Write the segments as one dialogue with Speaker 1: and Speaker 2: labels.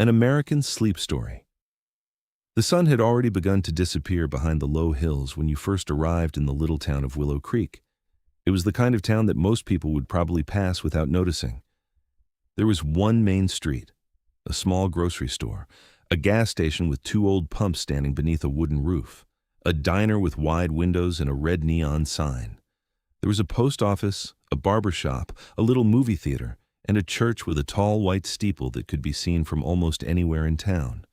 Speaker 1: An American Sleep Story. The sun had already begun to disappear behind the low hills when you first arrived in the little town of Willow Creek. It was the kind of town that most people would probably pass without noticing. There was one main street, a small grocery store, a gas station with two old pumps standing beneath a wooden roof, a diner with wide windows and a red neon sign. There was a post office, a barber shop, a little movie theater, and a church with a tall white steeple that could be seen from almost anywhere in town.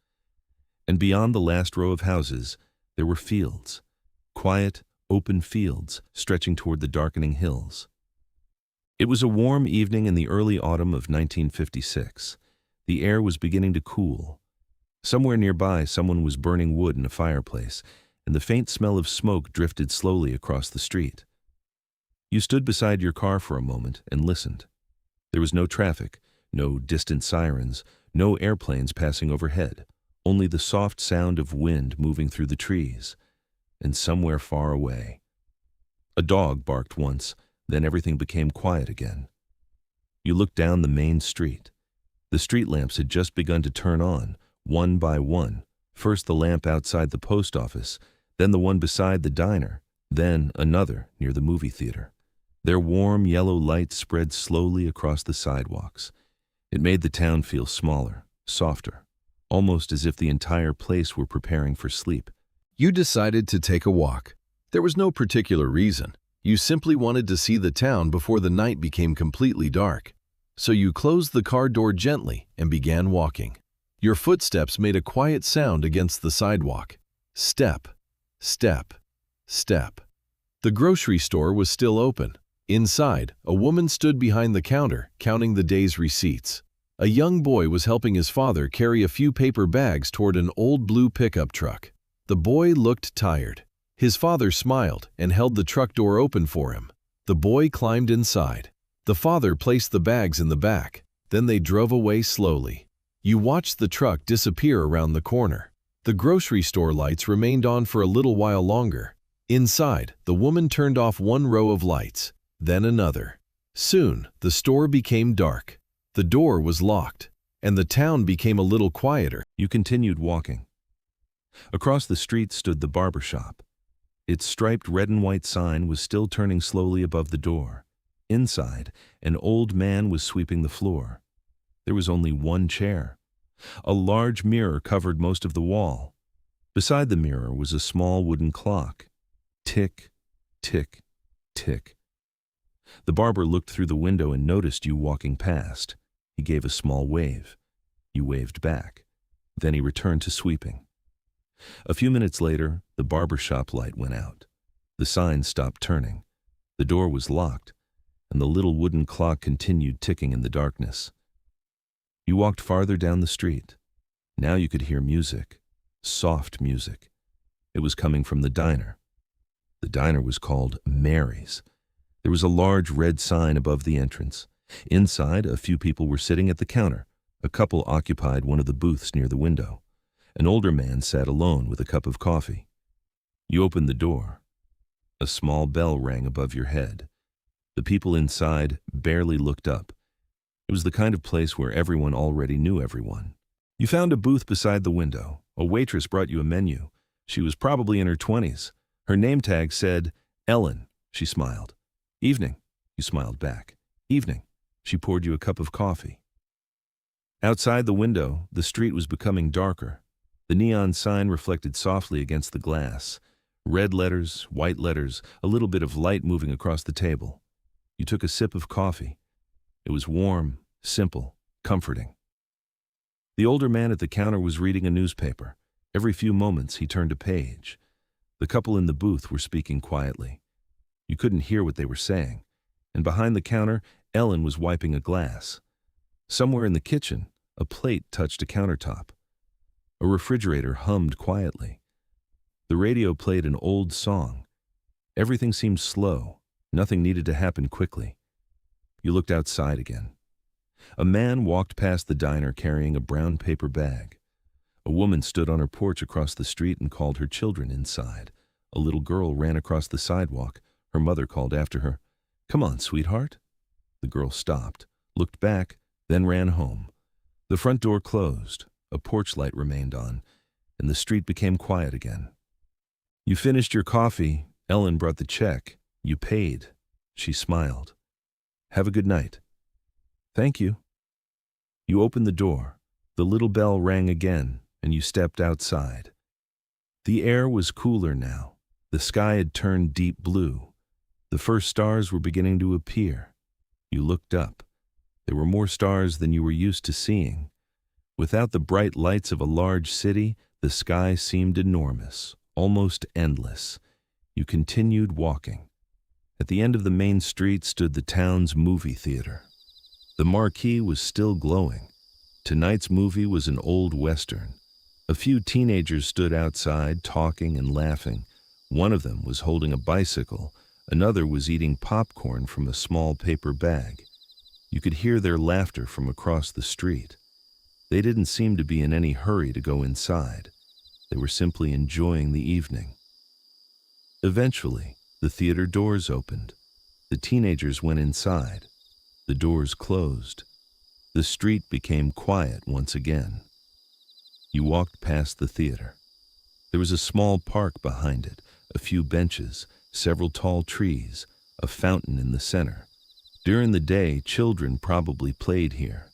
Speaker 1: And beyond the last row of houses, there were fields, quiet, open fields stretching toward the darkening hills. It was a warm evening in the early autumn of 1956. The air was beginning to cool. Somewhere nearby, someone was burning wood in a fireplace, and the faint smell of smoke drifted slowly across the street. You stood beside your car for a moment and listened. There was no traffic, no distant sirens, no airplanes passing overhead, only the soft sound of wind moving through the trees. And somewhere far away, a dog barked once, then everything became quiet again. You looked down the main street. The street lamps had just begun to turn on, one by one. First the lamp outside the post office, then the one beside the diner, then another near the movie theater. Their warm yellow light spread slowly across the sidewalks. It made the town feel smaller, softer, almost as if the entire place were preparing for sleep.
Speaker 2: You decided to take a walk. There was no particular reason. You simply wanted to see the town before the night became completely dark. So you closed the car door gently and began walking. Your footsteps made a quiet sound against the sidewalk. Step, step, step. The grocery store was still open. Inside, a woman stood behind the counter, counting the day's receipts. A young boy was helping his father carry a few paper bags toward an old blue pickup truck. The boy looked tired. His father smiled and held the truck door open for him. The boy climbed inside. The father placed the bags in the back. Then they drove away slowly. You watched the truck disappear around the corner. The grocery store lights remained on for a little while longer. Inside, the woman turned off one row of lights, then another. Soon, the store became dark. The door was locked, and the town became a little quieter.
Speaker 1: You continued walking. Across the street stood the barber shop. Its striped red and white sign was still turning slowly above the door. Inside, an old man was sweeping the floor. There was only one chair. A large mirror covered most of the wall. Beside the mirror was a small wooden clock. Tick, tick, tick. The barber looked through the window and noticed you walking past. He gave a small wave. You waved back. Then he returned to sweeping. A few minutes later, the barber shop light went out. The sign stopped turning. The door was locked, and the little wooden clock continued ticking in the darkness. You walked farther down the street. Now you could hear music, soft music. It was coming from the diner. The diner was called Mary's. There was a large red sign above the entrance. Inside, a few people were sitting at the counter. A couple occupied one of the booths near the window. An older man sat alone with a cup of coffee. You opened the door. A small bell rang above your head. The people inside barely looked up. It was the kind of place where everyone already knew everyone. You found a booth beside the window. A waitress brought you a menu. She was probably in her 20s. Her name tag said, Ellen. She smiled. Evening. You smiled back. Evening. She poured you a cup of coffee. Outside the window, the street was becoming darker. The neon sign reflected softly against the glass. Red letters, white letters, a little bit of light moving across the table. You took a sip of coffee. It was warm, simple, comforting. The older man at the counter was reading a newspaper. Every few moments he turned a page. The couple in the booth were speaking quietly. You couldn't hear what they were saying. And behind the counter, Ellen was wiping a glass. Somewhere in the kitchen, a plate touched a countertop. A refrigerator hummed quietly. The radio played an old song. Everything seemed slow. Nothing needed to happen quickly. You looked outside again. A man walked past the diner carrying a brown paper bag. A woman stood on her porch across the street and called her children inside. A little girl ran across the sidewalk. Her mother called after her, "Come on, sweetheart." The girl stopped, looked back, then ran home. The front door closed. A porch light remained on, and the street became quiet again. You finished your coffee. Ellen brought the check. You paid. She smiled. Have a good night. Thank you. You opened the door. The little bell rang again, and you stepped outside. The air was cooler now. The sky had turned deep blue. The first stars were beginning to appear. You looked up. There were more stars than you were used to seeing. Without the bright lights of a large city, the sky seemed enormous, almost endless. You continued walking. At the end of the main street stood the town's movie theater. The marquee was still glowing. Tonight's movie was an old Western. A few teenagers stood outside, talking and laughing. One of them was holding a bicycle. Another was eating popcorn from a small paper bag. You could hear their laughter from across the street. They didn't seem to be in any hurry to go inside. They were simply enjoying the evening. Eventually, the theater doors opened. The teenagers went inside. The doors closed. The street became quiet once again. You walked past the theater. There was a small park behind it, a few benches, several tall trees, a fountain in the center. During the day, children probably played here.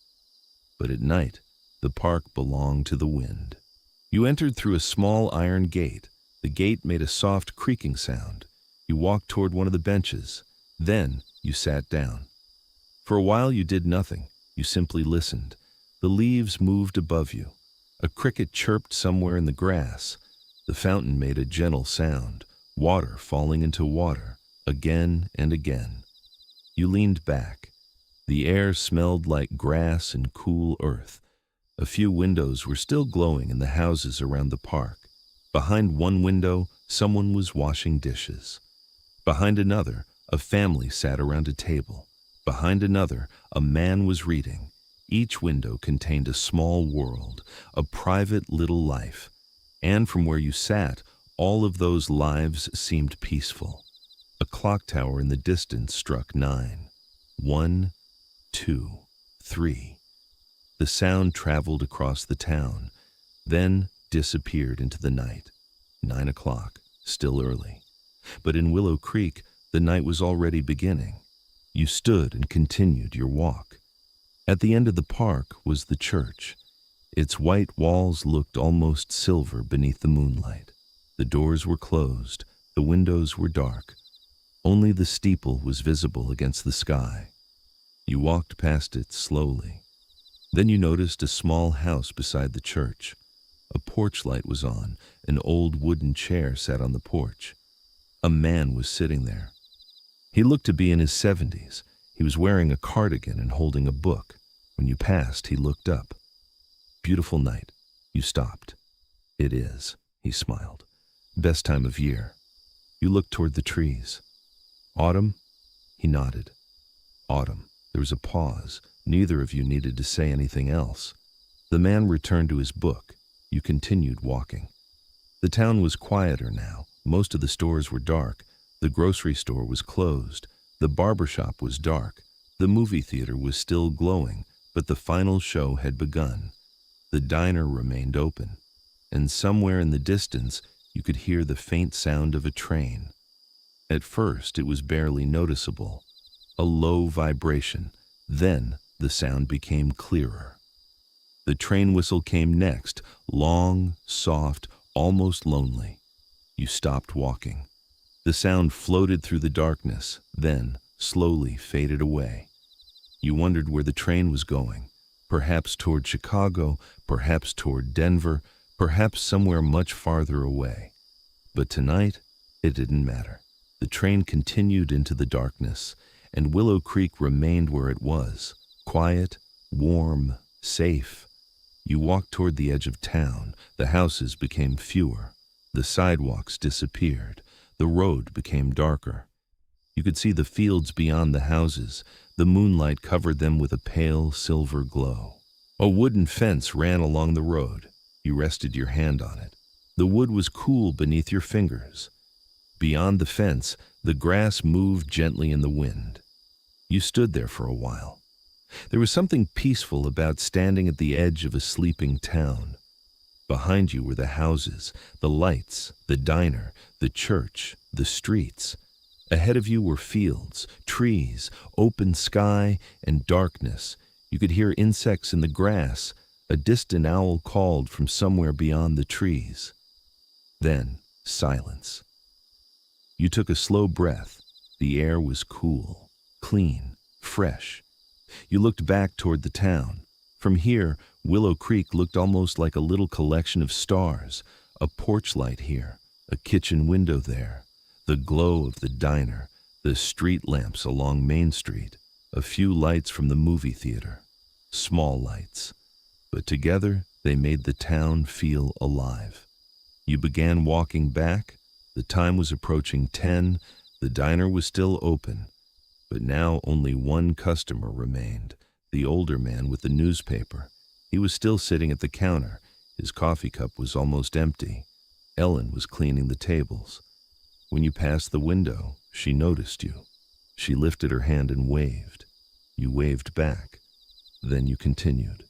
Speaker 1: But at night, the park belonged to the wind. You entered through a small iron gate. The gate made a soft creaking sound. You walked toward one of the benches. Then you sat down. For a while you did nothing. You simply listened. The leaves moved above you. A cricket chirped somewhere in the grass. The fountain made a gentle sound, water falling into water, again and again. You leaned back. The air smelled like grass and cool earth. A few windows were still glowing in the houses around the park. Behind one window, someone was washing dishes. Behind another, a family sat around a table. Behind another, a man was reading. Each window contained a small world, a private little life. And from where you sat, all of those lives seemed peaceful. A clock tower in the distance struck 9. 1, 2, 3. The sound traveled across the town, then disappeared into the night. 9 o'clock, still early. But in Willow Creek, the night was already beginning. You stood and continued your walk. At the end of the park was the church. Its white walls looked almost silver beneath the moonlight. The doors were closed, the windows were dark. Only the steeple was visible against the sky. You walked past it slowly. Then you noticed a small house beside the church. A porch light was on. An old wooden chair sat on the porch. A man was sitting there. He looked to be in his 70s. He was wearing a cardigan and holding a book. When you passed, he looked up. Beautiful night. You stopped. It is, he smiled. Best time of year. You looked toward the trees. Autumn? He nodded. Autumn. There was a pause. Neither of you needed to say anything else. The man returned to his book. You continued walking. The town was quieter now. Most of the stores were dark. The grocery store was closed. The barber shop was dark. The movie theater was still glowing, but the final show had begun. The diner remained open, and somewhere in the distance you could hear the faint sound of a train. At first it was barely noticeable, a low vibration. Then the sound became clearer. The train whistle came next, long, soft, almost lonely. You stopped walking. The sound floated through the darkness, then slowly faded away. You wondered where the train was going, perhaps toward Chicago, perhaps toward Denver, perhaps somewhere much farther away. But tonight, it didn't matter. The train continued into the darkness, and Willow Creek remained where it was, quiet, warm, safe. You walked toward the edge of town. The houses became fewer. The sidewalks disappeared. The road became darker. You could see the fields beyond the houses. The moonlight covered them with a pale silver glow. A wooden fence ran along the road. You rested your hand on it. The wood was cool beneath your fingers. Beyond the fence, the grass moved gently in the wind. You stood there for a while. There was something peaceful about standing at the edge of a sleeping town. Behind you were the houses, the lights, the diner, the church, the streets. Ahead of you were fields, trees, open sky, and darkness. You could hear insects in the grass. A distant owl called from somewhere beyond the trees. Then, silence. You took a slow breath. The air was cool, clean, fresh. You looked back toward the town. From here, Willow Creek looked almost like a little collection of stars. A porch light here, a kitchen window there, the glow of the diner, the street lamps along Main Street, a few lights from the movie theater. Small lights. But together, they made the town feel alive. You began walking back. The time was approaching 10. The diner was still open. But now only one customer remained, the older man with the newspaper. He was still sitting at the counter. His coffee cup was almost empty. Ellen was cleaning the tables. When you passed the window, she noticed you. She lifted her hand and waved. You waved back. Then you continued.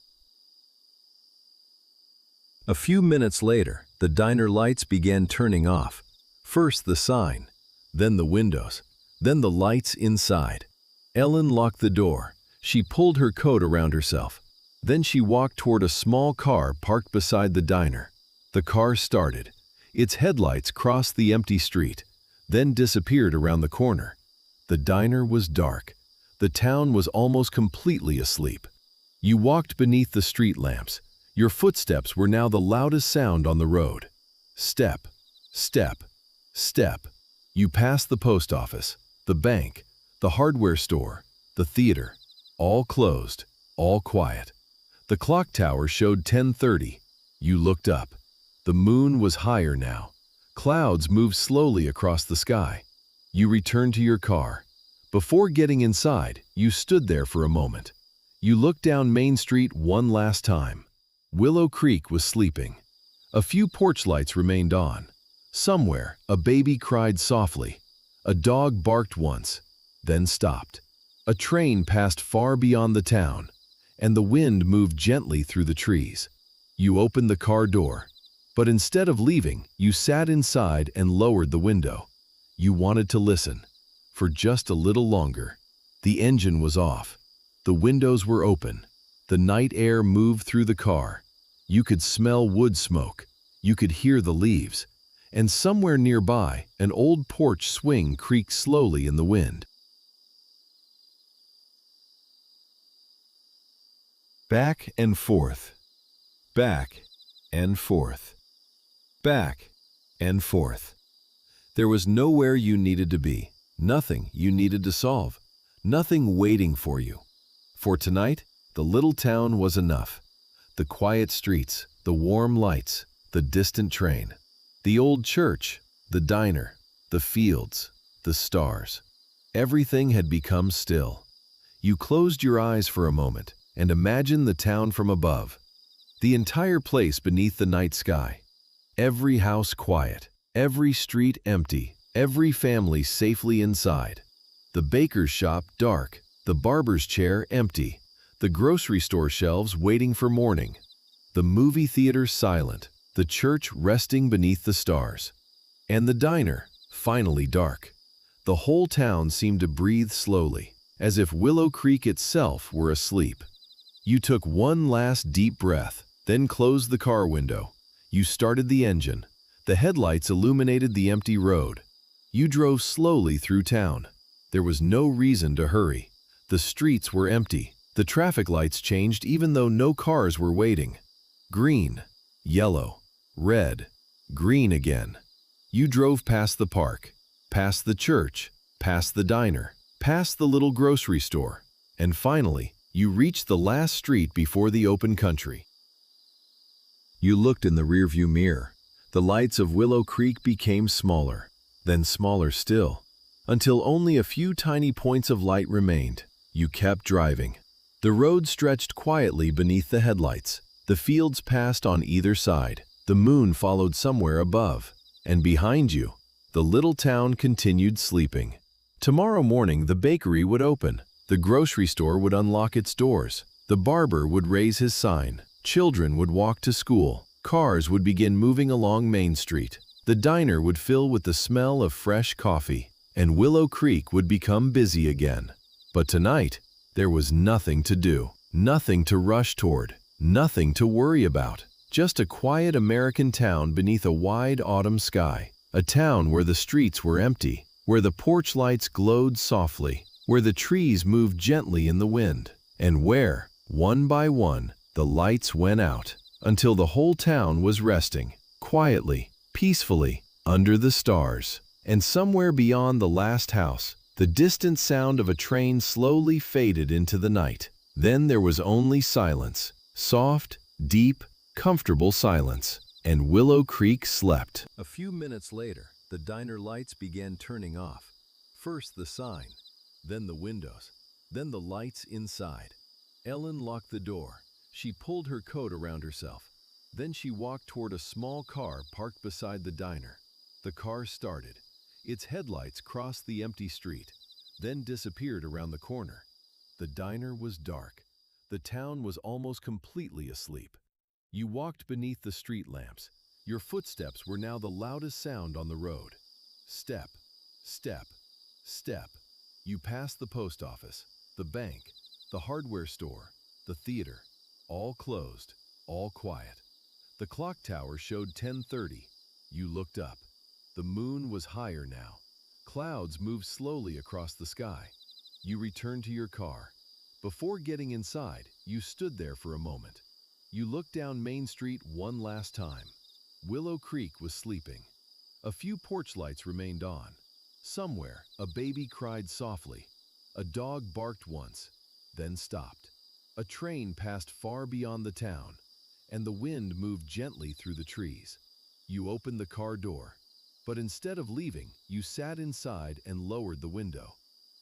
Speaker 2: A few minutes later, the diner lights began turning off. First the sign, then the windows, then the lights inside. Ellen locked the door. She pulled her coat around herself. Then she walked toward a small car parked beside the diner. The car started. Its headlights crossed the empty street, then disappeared around the corner. The diner was dark. The town was almost completely asleep. You walked beneath the street lamps. Your footsteps were now the loudest sound on the road. Step, step, step. You passed the post office, the bank, the hardware store, the theater. All closed, all quiet. The clock tower showed 10:30. You looked up. The moon was higher now. Clouds moved slowly across the sky. You returned to your car. Before getting inside, you stood there for a moment. You looked down Main Street one last time. Willow Creek was sleeping. A few porch lights remained on. Somewhere, a baby cried softly. A dog barked once, then stopped. A train passed far beyond the town, and the wind moved gently through the trees. You opened the car door, but instead of leaving, you sat inside and lowered the window. You wanted to listen. For just a little longer. The engine was off. The windows were open. The night air moved through the car. You could smell wood smoke. You could hear the leaves. And somewhere nearby, an old porch swing creaked slowly in the wind. Back and forth. Back and forth. Back and forth. There was nowhere you needed to be. Nothing you needed to solve. Nothing waiting for you. For tonight, the little town was enough. The quiet streets, the warm lights, the distant train, the old church, the diner, the fields, the stars. Everything had become still. You closed your eyes for a moment and imagined the town from above. The entire place beneath the night sky. Every house quiet, every street empty, every family safely inside. The baker's shop dark, the barber's chair empty, the grocery store shelves waiting for morning, the movie theater silent, the church resting beneath the stars, and the diner finally dark. The whole town seemed to breathe slowly, as if Willow Creek itself were asleep. You took one last deep breath, then closed the car window. You started the engine. The headlights illuminated the empty road. You drove slowly through town. There was no reason to hurry. The streets were empty. The traffic lights changed even though no cars were waiting. Green, yellow, red, green again. You drove past the park, past the church, past the diner, past the little grocery store, and finally, you reached the last street before the open country. You looked in the rearview mirror. The lights of Willow Creek became smaller, then smaller still, until only a few tiny points of light remained. You kept driving. The road stretched quietly beneath the headlights. The fields passed on either side. The moon followed somewhere above. And behind you, the little town continued sleeping. Tomorrow morning, the bakery would open. The grocery store would unlock its doors. The barber would raise his sign. Children would walk to school. Cars would begin moving along Main Street. The diner would fill with the smell of fresh coffee, and Willow Creek would become busy again. But tonight, there was nothing to do, nothing to rush toward, nothing to worry about. Just a quiet American town beneath a wide autumn sky. A town where the streets were empty, where the porch lights glowed softly, where the trees moved gently in the wind, and where, one by one, the lights went out, until the whole town was resting, quietly, peacefully, under the stars. And somewhere beyond the last house, the distant sound of a train slowly faded into the night. Then there was only silence, soft, deep, comfortable silence, and Willow Creek slept. A few minutes later, the diner lights began turning off. First the sign, then the windows, then the lights inside. Ellen locked the door. She pulled her coat around herself. Then she walked toward a small car parked beside the diner. The car started. Its headlights crossed the empty street, then disappeared around the corner. The diner was dark. The town was almost completely asleep. You walked beneath the street lamps. Your footsteps were now the loudest sound on the road. Step, step, step. You passed the post office, the bank, the hardware store, the theater, all closed, all quiet. The clock tower showed 10:30. You looked up. The moon was higher now. Clouds moved slowly across the sky. You returned to your car. Before getting inside, you stood there for a moment. You looked down Main Street one last time. Willow Creek was sleeping. A few porch lights remained on. Somewhere, a baby cried softly. A dog barked once, then stopped. A train passed far beyond the town, and the wind moved gently through the trees. You opened the car door, but instead of leaving, you sat inside and lowered the window.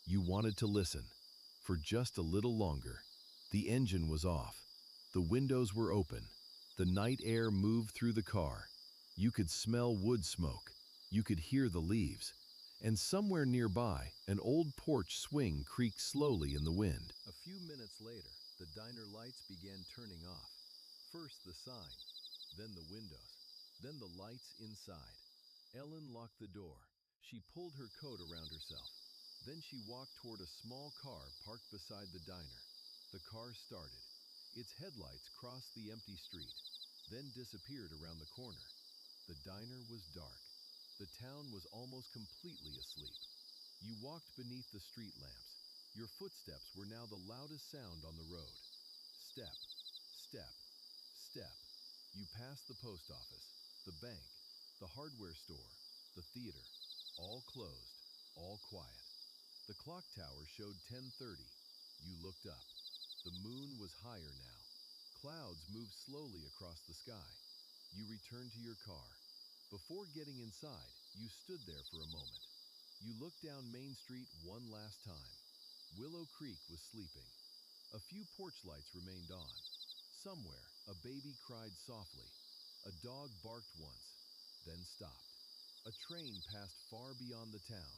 Speaker 2: You wanted to listen. For just a little longer. The engine was off. The windows were open. The night air moved through the car. You could smell wood smoke. You could hear the leaves. And somewhere nearby, an old porch swing creaked slowly in the wind. A few minutes later, the diner lights began turning off. First the sign, then the windows, then the lights inside. Ellen locked the door. She pulled her coat around herself. Then she walked toward a small car parked beside the diner. The car started. Its headlights crossed the empty street, then disappeared around the corner. The diner was dark. The town was almost completely asleep. You walked beneath the street lamps. Your footsteps were now the loudest sound on the road. Step, step, step. You passed the post office, the bank, the hardware store, the theater, all closed, all quiet. The clock tower showed 10:30. You looked up. The moon was higher now. Clouds moved slowly across the sky. You returned to your car. Before getting inside, you stood there for a moment. You looked down Main Street one last time. Willow Creek was sleeping. A few porch lights remained on. Somewhere, a baby cried softly. A dog barked once, then stopped. A train passed far beyond the town,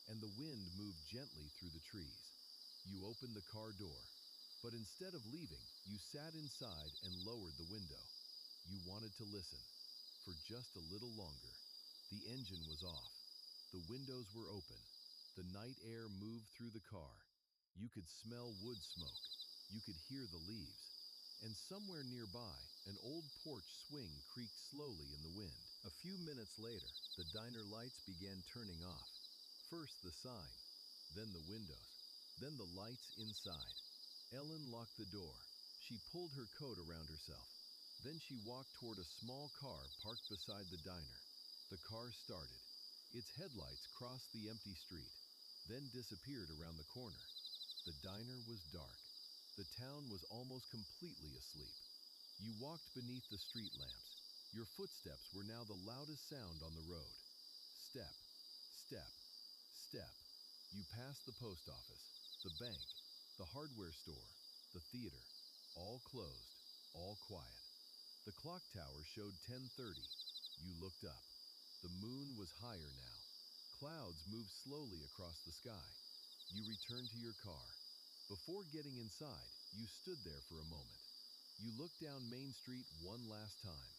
Speaker 2: and the wind moved gently through the trees. You opened the car door, but instead of leaving, you sat inside and lowered the window. You wanted to listen. For just a little longer. The engine was off. The windows were open. The night air moved through the car. You could smell wood smoke. You could hear the leaves. And somewhere nearby, an old porch swing creaked slowly in the wind. A few minutes later, the diner lights began turning off. First the sign, then the windows, then the lights inside. Ellen locked the door. She pulled her coat around herself. Then she walked toward a small car parked beside the diner. The car started. Its headlights crossed the empty street, then disappeared around the corner. The diner was dark. The town was almost completely asleep. You walked beneath the street lamps. Your footsteps were now the loudest sound on the road. Step, step, step. You passed the post office, the bank, the hardware store, the theater, all closed, all quiet. The clock tower showed 10:30. You looked up. The moon was higher now. Clouds moved slowly across the sky. You returned to your car. Before getting inside, you stood there for a moment. You looked down Main Street one last time.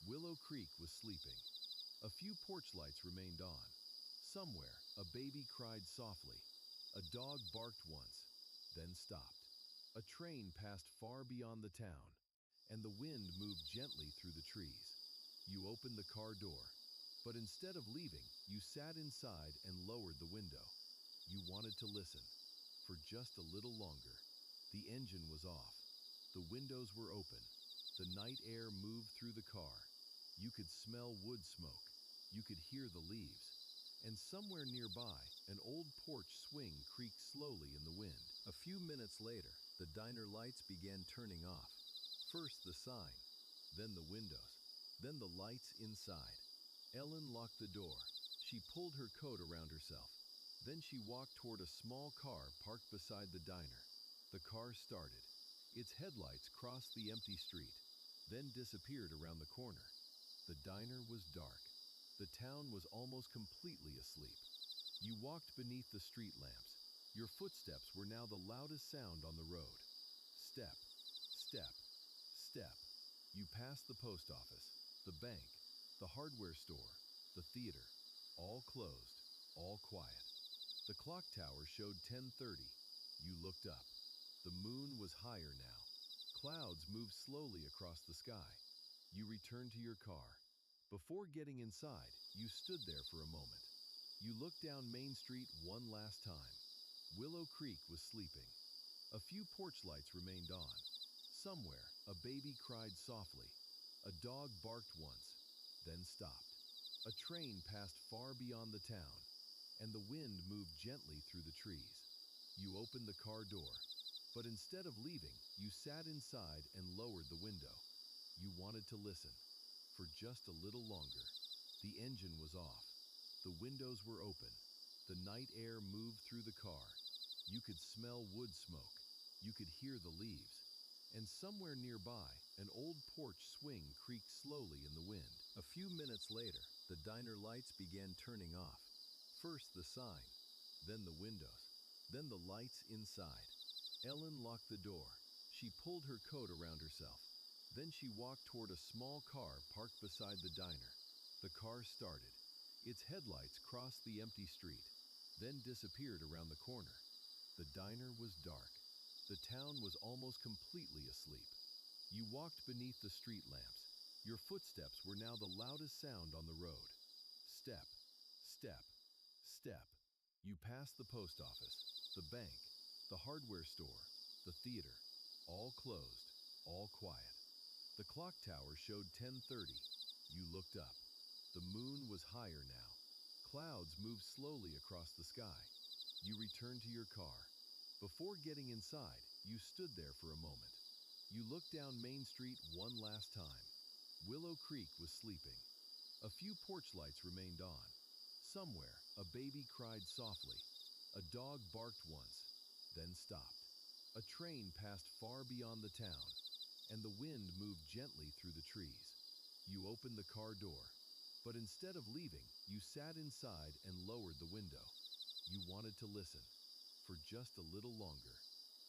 Speaker 2: Willow Creek was sleeping. A few porch lights remained on. Somewhere, a baby cried softly. A dog barked once, then stopped. A train passed far beyond the town, and the wind moved gently through the trees. You opened the car door, but instead of leaving, you sat inside and lowered the window. You wanted to listen. For just a little longer. The engine was off. The windows were open. The night air moved through the car. You could smell wood smoke. You could hear the leaves. And somewhere nearby, an old porch swing creaked slowly in the wind. A few minutes later, the diner lights began turning off. First the sign, then the windows, then the lights inside. Ellen locked the door. She pulled her coat around herself. Then she walked toward a small car parked beside the diner. The car started. Its headlights crossed the empty street, then disappeared around the corner. The diner was dark. The town was almost completely asleep. You walked beneath the street lamps. Your footsteps were now the loudest sound on the road. Step, step, step. You passed the post office, the bank, the hardware store, the theater, all closed, all quiet. The clock tower showed 10:30. You looked up. The moon was higher now. Clouds moved slowly across the sky. You returned to your car. Before getting inside, you stood there for a moment. You looked down Main Street one last time. Willow Creek was sleeping. A few porch lights remained on. Somewhere, a baby cried softly. A dog barked once, then stopped. A train passed far beyond the town, and the wind moved gently through the trees. You opened the car door, but instead of leaving, you sat inside and lowered the window. You wanted to listen. For just a little longer. The engine was off. The windows were open. The night air moved through the car. You could smell wood smoke. You could hear the leaves. And somewhere nearby, an old porch swing creaked slowly in the wind. A few minutes later, the diner lights began turning off. First the sign, then the windows, then the lights inside. Ellen locked the door. She pulled her coat around herself. Then she walked toward a small car parked beside the diner. The car started. Its headlights crossed the empty street, then disappeared around the corner. The diner was dark. The town was almost completely asleep. You walked beneath the street lamps. Your footsteps were now the loudest sound on the road. Step, step, step. You passed the post office, the bank, the hardware store, the theater, all closed, all quiet. The clock tower showed 10:30. You looked up. The moon was higher now. Clouds moved slowly across the sky. You returned to your car. Before getting inside, you stood there for a moment. You looked down Main Street one last time. Willow Creek was sleeping. A few porch lights remained on. Somewhere, a baby cried softly. A dog barked once, then stopped. A train passed far beyond the town, and the wind moved gently through the trees. You opened the car door, but instead of leaving, you sat inside and lowered the window. You wanted to listen. For just a little longer.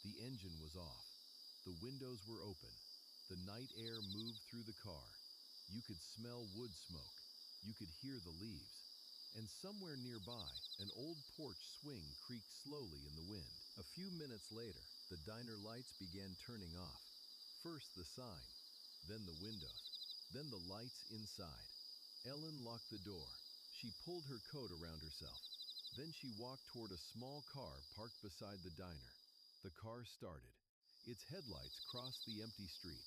Speaker 2: The engine was off. The windows were open. The night air moved through the car. You could smell wood smoke. You could hear the leaves. And somewhere nearby, an old porch swing creaked slowly in the wind. A few minutes later, the diner lights began turning off. First the sign, then the windows, then the lights inside. Ellen locked the door. She pulled her coat around herself. Then she walked toward a small car parked beside the diner. The car started. Its headlights crossed the empty street,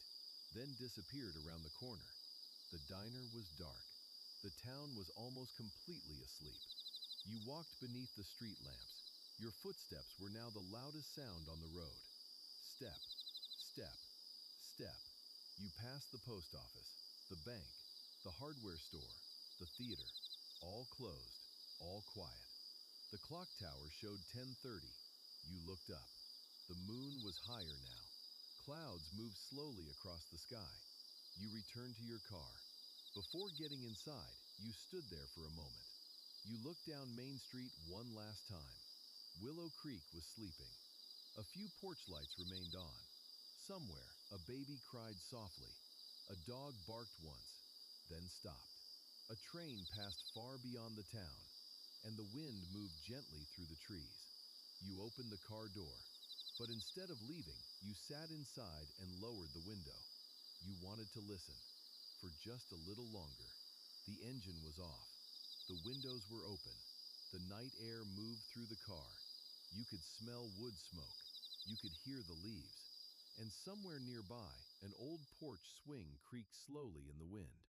Speaker 2: then disappeared around the corner. The diner was dark. The town was almost completely asleep. You walked beneath the street lamps. Your footsteps were now the loudest sound on the road. Step, step, step. You passed the post office, the bank, the hardware store, the theater, all closed, all quiet. The clock tower showed 10:30. You looked up. The moon was higher now. Clouds moved slowly across the sky. You returned to your car. Before getting inside, you stood there for a moment. You looked down Main Street one last time. Willow Creek was sleeping. A few porch lights remained on. Somewhere, a baby cried softly. A dog barked once, then stopped. A train passed far beyond the town, and the wind moved gently through the trees. You opened the car door, but instead of leaving, you sat inside and lowered the window. You wanted to listen. For just a little longer. The engine was off. The windows were open. The night air moved through the car. You could smell wood smoke. You could hear the leaves. And somewhere nearby, an old porch swing creaked slowly in the wind.